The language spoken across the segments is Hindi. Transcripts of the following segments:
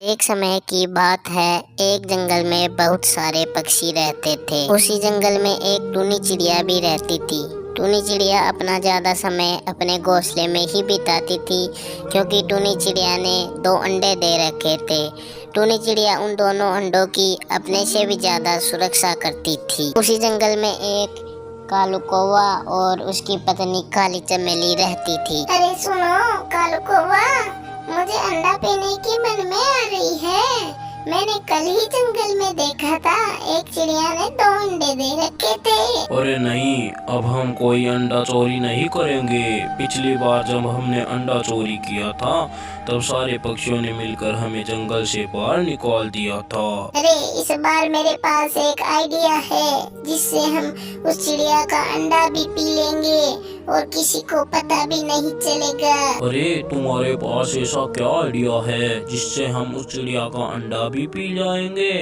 एक समय की बात है। एक जंगल में बहुत सारे पक्षी रहते थे। उसी जंगल में एक टूनी चिड़िया भी रहती थी। टूनी चिड़िया अपना ज़्यादा समय अपने घोंसले में ही बिताती थी, क्योंकि टूनी चिड़िया ने 2 अंडे दे रखे थे। टूनी चिड़िया उन दोनों अंडों की अपने से भी ज़्यादा सुरक्षा करती थी। उसी जंगल में एक कालू कौवा और उसकी पत्नी काली चमेली रहती थी। अरे सुनो कालू कौवा, मुझे अंडा पीने की मन में आ रही है। मैंने कल ही जंगल में देखा था, एक चिड़िया ने 2 अंडे दे रखे थे। अरे नहीं, अब हम कोई अंडा चोरी नहीं करेंगे। पिछली बार जब हमने अंडा चोरी किया था तब सारे पक्षियों ने मिलकर हमें जंगल से बाहर निकाल दिया था। अरे इस बार मेरे पास एक आइडिया है, जिससे हम उस चिड़िया का अंडा भी पी लेंगे और किसी को पता भी नहीं चलेगा। अरे तुम्हारे पास ऐसा क्या आइडिया है जिससे हम उस चिड़िया का अंडा भी पी जाएंगे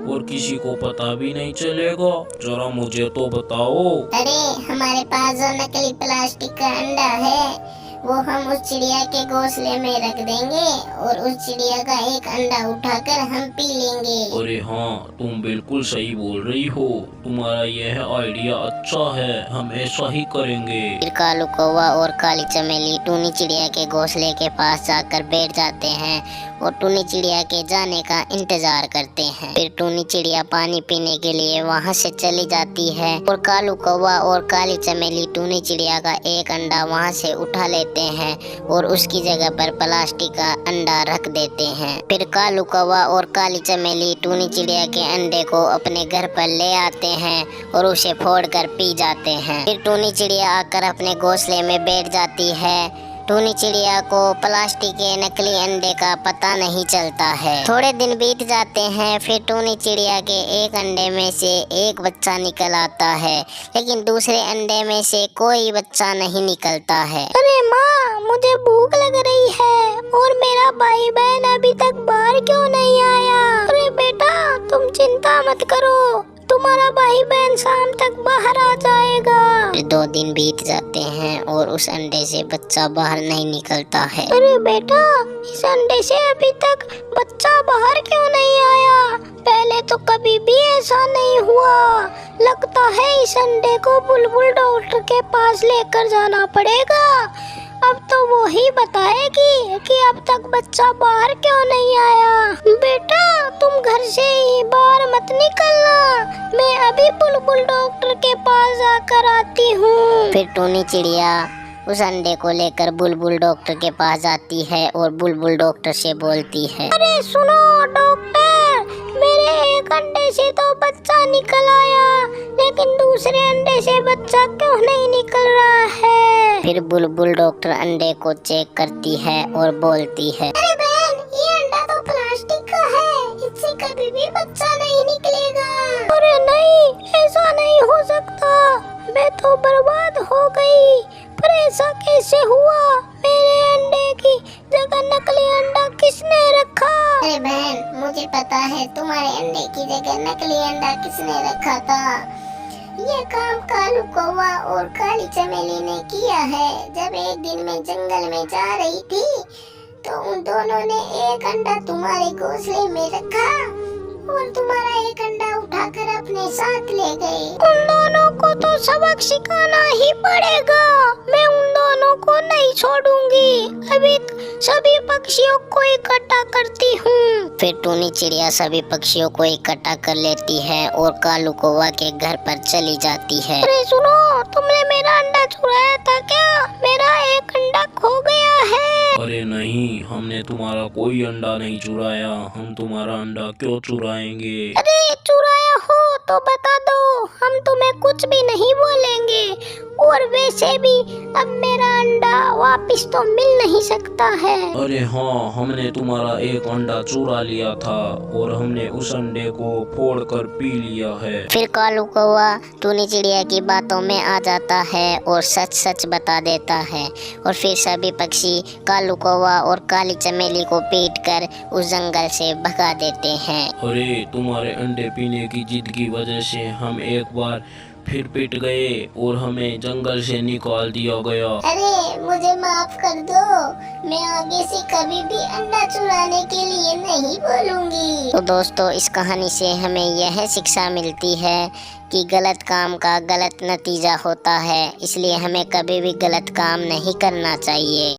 और किसी को पता भी नहीं चलेगा? जरा मुझे तो बताओ। अरे हमारे पास जो नकली प्लास्टिक का अंडा है वो हम उस चिड़िया के घोंसले में रख देंगे और उस चिड़िया का एक अंडा उठाकर हम पी लेंगे। अरे हाँ, तुम बिल्कुल सही बोल रही हो। तुम्हारा यह आइडिया अच्छा है, हम ऐसा ही करेंगे। फिर कालू कौवा और काली चमेली टूनी चिड़िया के घोंसले के पास जाकर बैठ जाते हैं और टूनी चिड़िया के जाने का इंतजार करते हैं। फिर टूनी चिड़िया पानी पीने के लिए वहां से चली जाती है और कालू कौवा और काली चमेली टूनी चिड़िया का एक अंडा वहां से उठा लेते हैं और उसकी जगह पर प्लास्टिक का अंडा रख देते हैं। फिर कालू कौवा और काली चमेली टूनी चिड़िया के अंडे को अपने घर पर ले आते हैं और उसे फोड़कर पी जाते हैं। फिर टूनी चिड़िया आकर अपने घोंसले में बैठ जाती है। टूनी चिड़िया को प्लास्टिक के नकली अंडे का पता नहीं चलता है। थोड़े दिन बीत जाते हैं। फिर टूनी चिड़िया के एक अंडे में से एक बच्चा निकल आता है, लेकिन दूसरे अंडे में से कोई बच्चा नहीं निकलता है। अरे माँ, मुझे भूख लग रही है और मेरा भाई बहन अभी तक बाहर क्यों नहीं आया? अरे बेटा, तुम चिंता मत करो, तुम्हारा भाई बहन शाम तक बाहर आ जाएगा। फिर 2 दिन बीत जाते हैं और उस अंडे से बच्चा बाहर नहीं निकलता है। अरे बेटा, इस अंडे से अभी तक बच्चा बाहर क्यों नहीं आया? पहले तो कभी भी ऐसा नहीं हुआ। लगता है इस अंडे को बुलबुल डॉक्टर के पास लेकर जाना पड़ेगा। अब तो वो ही बताएगी कि अब तक बच्चा बाहर क्यों नहीं आया। बेटा, तुम घर से ही बाहर मत निकलना, मैं अभी बुलबुल डॉक्टर के पास जाकर आती हूँ। फिर टूनी चिड़िया उस अंडे को लेकर बुलबुल डॉक्टर के पास जाती है और बुलबुल डॉक्टर से बोलती है, अरे सुनो डॉक्टर, मेरे एक अंडे से तो बच्चा निकल आया, लेकिन दूसरे अंडे से बच्चा क्यों नहीं निकल रहा है? फिर बुलबुल डॉक्टर अंडे को चेक करती है और बोलती है, अरे बहन, ये अंडा तो प्लास्टिक का है, इससे कभी भी बच्चा नहीं निकलेगा। अरे नहीं, ऐसा नहीं हो सकता, मैं तो बर्बाद हो गई। पर ऐसा कैसे हुआ? मेरे अंडे की जगह नकली अंडा किसने रखा? अरे बहन, मुझे पता है तुम्हारे अंडे की जगह नकली अंडा किसने रखा था। ये काम कालू कौवा और काली चमेली ने किया है। जब एक दिन मैं जंगल में जा रही थी तो उन दोनों ने एक अंडा तुम्हारे घोंसले में रखा और तुम्हारा एक अंडा उठाकर अपने साथ ले गए। उन दोनों को तो सबक सिखाना ही पड़ेगा। मैं उन दोनों को नहीं छोड़ूंगी। अभी सभी पक्षियों को इकट्ठा करती हूँ। फिर टूनी चिड़िया सभी पक्षियों को इकट्ठा कर लेती है और कालू कौवा के घर पर चली जाती है। अरे सुनो, तुमने मेरा अंडा चुराया था क्या? मेरा एक अंडा खो गया है। अरे नहीं, हमने तुम्हारा कोई अंडा नहीं चुराया। हम तुम्हारा अंडा क्यों चुराएंगे? अरे चुराया हो तो बता दो, हम तुम्हें कुछ भी नहीं बोलेंगे। और वैसे भी अब मेरा अंडा वापस तो मिल नहीं सकता है। अरे हाँ, हमने तुम्हारा एक अंडा चुरा लिया था और हमने उस अंडे को फोड़कर पी लिया है। फिर कालू कौवा टूनी चिड़िया की बातों में आ जाता है और सच सच बता देता है और फिर सभी पक्षी कालू कौवा और काली चमेली को पीटकर उस जंगल से भगा देते हैं। अरे तुम्हारे अंडे पीने की जिद की वजह से हम एक बार फिर पिट गए और हमें जंगल से निकाल दिया गया। अरे मुझे माफ कर दो, मैं आगे से कभी भी अंडा चुराने के लिए नहीं बोलूंगी। तो दोस्तों, इस कहानी से हमें यह शिक्षा मिलती है कि गलत काम का गलत नतीजा होता है, इसलिए हमें कभी भी गलत काम नहीं करना चाहिए।